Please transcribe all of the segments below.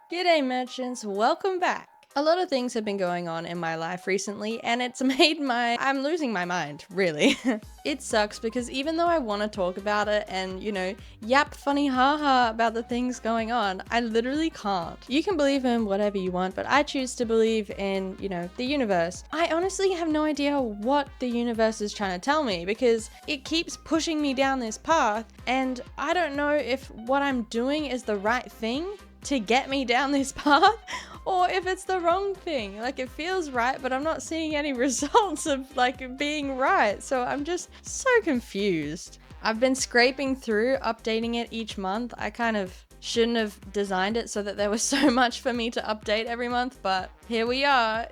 G'day merchants, welcome back. A lot of things have been going on in my life recently and it's made I'm losing my mind, really. It sucks because even though I want to talk about it and, yap funny haha about the things going on, I literally can't. You can believe in whatever you want, but I choose to believe in, the universe. I honestly have no idea what the universe is trying to tell me because it keeps pushing me down this path and I don't know if what I'm doing is the right thing to get me down this path or if it's the wrong thing. Like, it feels right, but I'm not seeing any results of being right. So I'm just so confused. I've been scraping through, updating it each month. I kind of shouldn't have designed it so that there was so much for me to update every month, but here we are,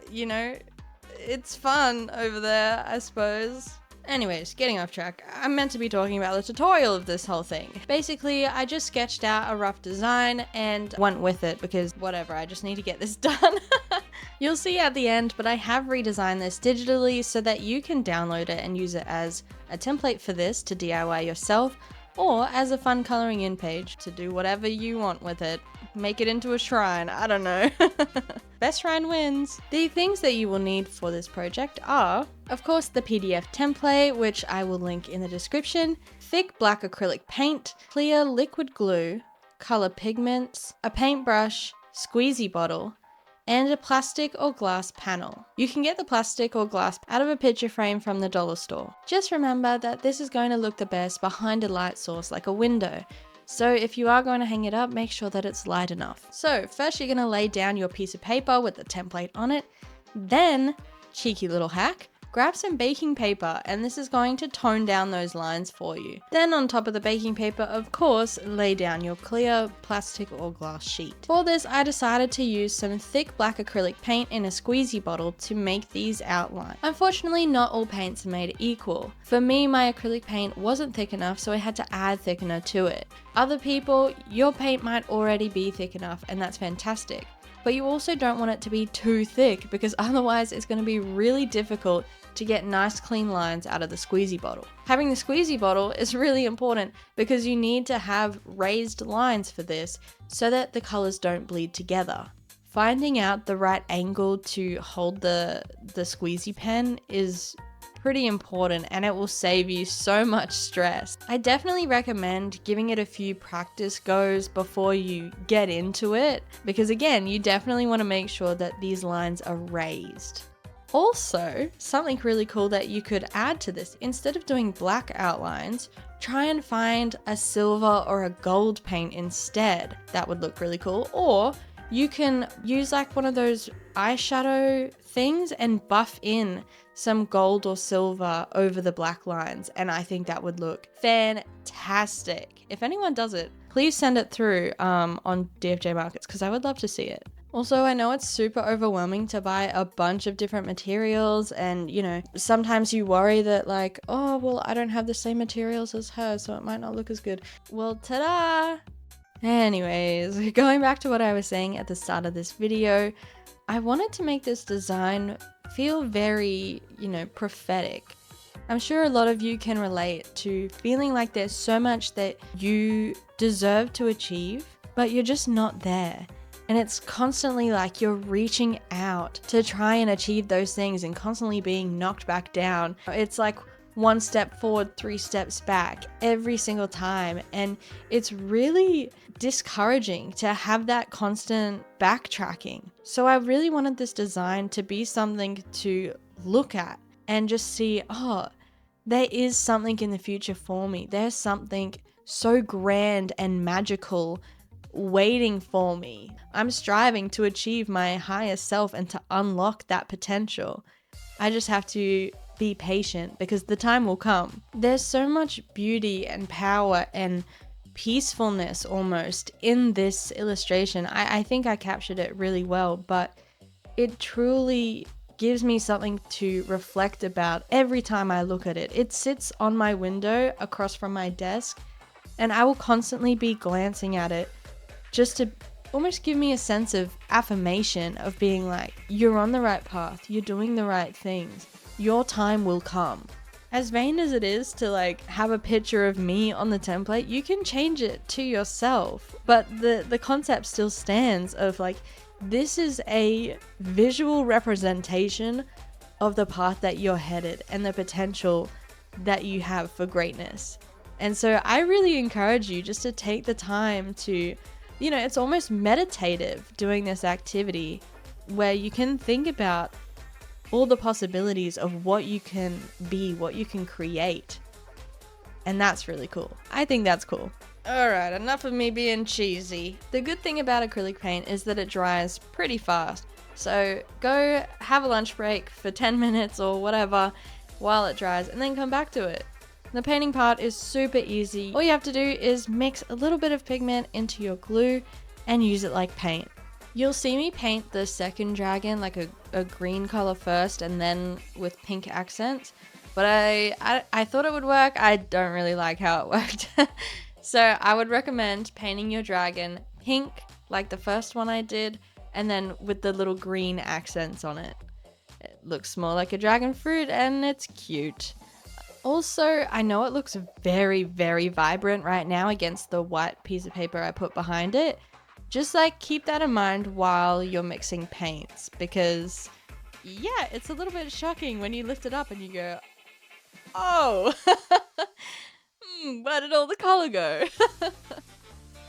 it's fun over there, I suppose. Anyways, getting off track, I'm meant to be talking about the tutorial of this whole thing. Basically, I just sketched out a rough design and went with it because whatever, I just need to get this done. You'll see at the end, but I have redesigned this digitally so that you can download it and use it as a template for this to DIY yourself, or as a fun coloring in page to do whatever you want with it. Make it into a shrine, I don't know. Best shrine wins. The things that you will need for this project are, of course, the PDF template, which I will link in the description, thick black acrylic paint, clear liquid glue, color pigments, a paintbrush, squeezy bottle, and a plastic or glass panel. You can get the plastic or glass out of a picture frame from the dollar store. Just remember that this is going to look the best behind a light source like a window. So if you are going to hang it up, make sure that it's light enough. So first you're going to lay down your piece of paper with the template on it. Then, cheeky little hack, grab some baking paper and this is going to tone down those lines for you. Then on top of the baking paper, of course, lay down your clear plastic or glass sheet. For this, I decided to use some thick black acrylic paint in a squeezy bottle to make these outlines. Unfortunately, not all paints are made equal. For me, my acrylic paint wasn't thick enough, so I had to add thickener to it. Other people, your paint might already be thick enough, and that's fantastic. But you also don't want it to be too thick because otherwise it's going to be really difficult to get nice clean lines out of the squeezy bottle. Having the squeezy bottle is really important because you need to have raised lines for this so that the colors don't bleed together. Finding out the right angle to hold the squeezy pen is pretty important and it will save you so much stress. I definitely recommend giving it a few practice goes before you get into it because again, you definitely want to make sure that these lines are raised. Also, something really cool that you could add to this, instead of doing black outlines, try and find a silver or a gold paint instead. That would look really cool. Or you can use one of those eyeshadow things and buff in some gold or silver over the black lines, and I think that would look fantastic. If anyone does it, please send it through on DFJ Markets because I would love to see it. Also, I know it's super overwhelming to buy a bunch of different materials and, sometimes you worry that oh, well, I don't have the same materials as her, so it might not look as good. Well, ta-da! Anyways, going back to what I was saying at the start of this video, I wanted to make this design feel very, prophetic. I'm sure a lot of you can relate to feeling like there's so much that you deserve to achieve, but you're just not there. And it's constantly like you're reaching out to try and achieve those things and constantly being knocked back down. It's like one step forward, 3 steps back every single time. And it's really discouraging to have that constant backtracking. So I really wanted this design to be something to look at and just see, oh, there is something in the future for me. There's something so grand and magical waiting for me. I'm striving to achieve my higher self and to unlock that potential. I just have to be patient because the time will come. There's so much beauty and power and peacefulness almost in this illustration. I think I captured it really well, but it truly gives me something to reflect about every time I look at it. It sits on my window across from my desk and I will constantly be glancing at it just to almost give me a sense of affirmation of being like, you're on the right path, you're doing the right things, your time will come. As vain as it is to like have a picture of me on the template, you can change it to yourself. But the concept still stands of like, this is a visual representation of the path that you're headed and the potential that you have for greatness. And so I really encourage you just to take the time to, you know, it's almost meditative doing this activity where you can think about all the possibilities of what you can be, what you can create. And that's really cool. I think that's cool. Alright, enough of me being cheesy. The good thing about acrylic paint is that it dries pretty fast. So go have a lunch break for 10 minutes or whatever while it dries and then come back to it. The painting part is super easy. All you have to do is mix a little bit of pigment into your glue and use it like paint. You'll see me paint the second dragon like a green color first and then with pink accents. But I thought it would work. I don't really like how it worked. So I would recommend painting your dragon pink like the first one I did and then with the little green accents on it. It looks more like a dragon fruit and it's cute. Also, I know it looks very, very vibrant right now against the white piece of paper I put behind it. Just like keep that in mind while you're mixing paints because yeah, it's a little bit shocking when you lift it up and you go, oh, where did all the color go?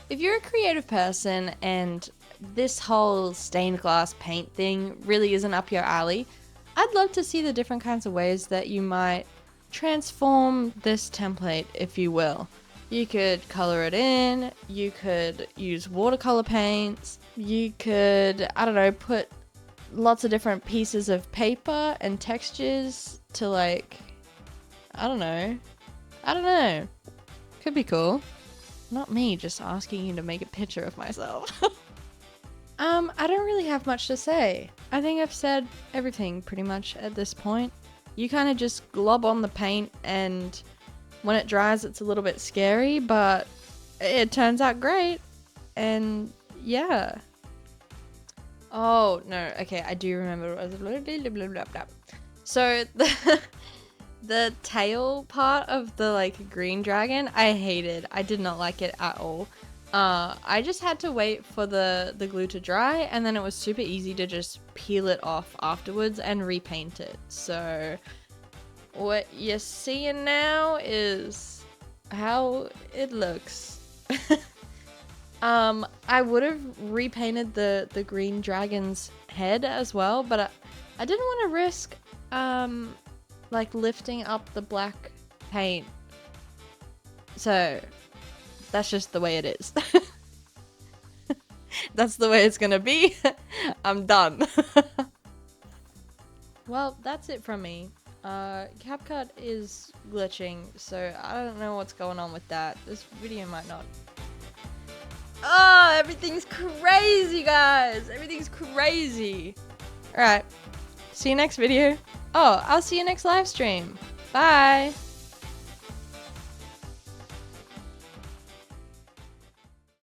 If you're a creative person and this whole stained glass paint thing really isn't up your alley, I'd love to see the different kinds of ways that you might transform this template, if you will. You could color it in, you could use watercolor paints, you could, I don't know, put lots of different pieces of paper and textures to like, I don't know. Could be cool. Not me just asking you to make a picture of myself. I don't really have much to say. I think I've said everything pretty much at this point. You kind of just glob on the paint and when it dries it's a little bit scary, but it turns out great. And yeah. Oh, no. Okay, I do remember. So the tail part of the like green dragon, I hated. I did not like it at all. I just had to wait for the glue to dry and then it was super easy to just peel it off afterwards and repaint it. So what you're seeing now is how it looks. I would have repainted the green dragon's head as well, but I didn't want to risk like lifting up the black paint. So that's just the way it is. That's the way it's gonna be. I'm done. Well, that's it from me. CapCut is glitching, so I don't know what's going on with that. This video might not. Oh, everything's crazy, guys. Everything's crazy. Alright. See you next video. Oh, I'll see you next live stream. Bye.